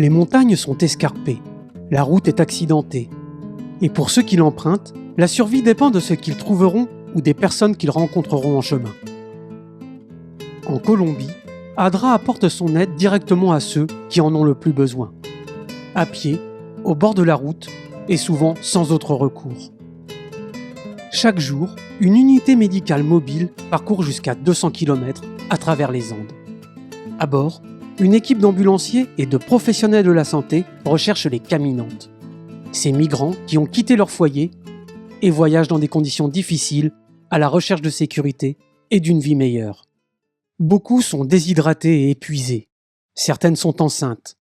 Les montagnes sont escarpées, la route est accidentée. Et pour ceux qui l'empruntent, la survie dépend de ce qu'ils trouveront ou des personnes qu'ils rencontreront en chemin. En Colombie, Adra apporte son aide directement à ceux qui en ont le plus besoin. À pied, au bord de la route et souvent sans autre recours. Chaque jour, une unité médicale mobile parcourt jusqu'à 200 km à travers les Andes. À bord, une équipe d'ambulanciers et de professionnels de la santé recherche les caminantes. Ces migrants qui ont quitté leur foyer et voyagent dans des conditions difficiles à la recherche de sécurité et d'une vie meilleure. Beaucoup sont déshydratées et épuisées. Certaines sont enceintes.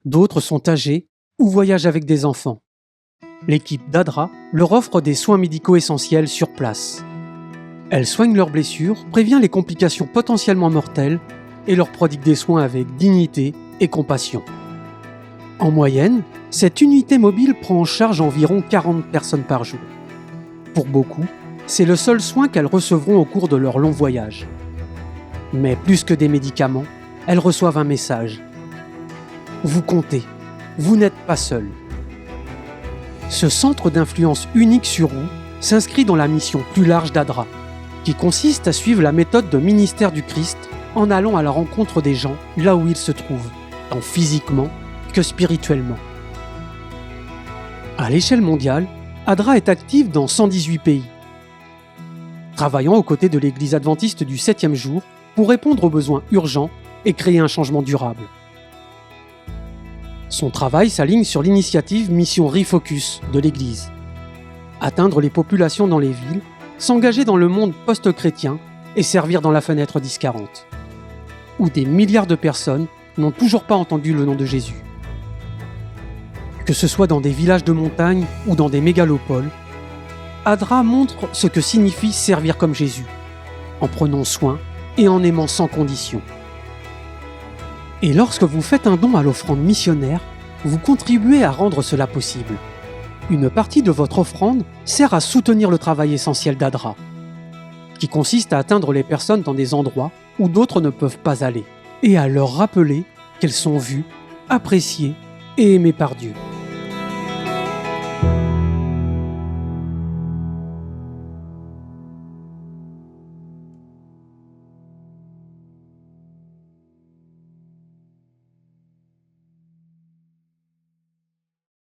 D'autres sont âgées ou voyagent avec des enfants. L'équipe d'Adra leur offre des soins médicaux essentiels sur place. Elle soigne leurs blessures, prévient les complications potentiellement mortelles et leur prodigue des soins avec dignité et compassion. En moyenne, cette unité mobile prend en charge environ 40 personnes par jour. Pour beaucoup, c'est le seul soin qu'elles recevront au cours de leur long voyage. Mais plus que des médicaments, elles reçoivent un message. Vous comptez, vous n'êtes pas seul. Ce centre d'influence unique sur roues s'inscrit dans la mission plus large d'Adra, qui consiste à suivre la méthode de ministère du Christ en allant à la rencontre des gens là où ils se trouvent, tant physiquement que spirituellement. À l'échelle mondiale, Adra est active dans 118 pays, travaillant aux côtés de l'Église adventiste du 7e jour pour répondre aux besoins urgents et créer un changement durable. Son travail s'aligne sur l'initiative Mission Refocus de l'Église. Atteindre les populations dans les villes, s'engager dans le monde post-chrétien et servir dans la fenêtre 1040, où des milliards de personnes n'ont toujours pas entendu le nom de Jésus. Que ce soit dans des villages de montagne ou dans des mégalopoles, Adra montre ce que signifie servir comme Jésus, en prenant soin et en aimant sans condition. Et lorsque vous faites un don à l'offrande missionnaire, vous contribuez à rendre cela possible. Une partie de votre offrande sert à soutenir le travail essentiel d'Adra, qui consiste à atteindre les personnes dans des endroits où d'autres ne peuvent pas aller, et à leur rappeler qu'elles sont vues, appréciées et aimées par Dieu.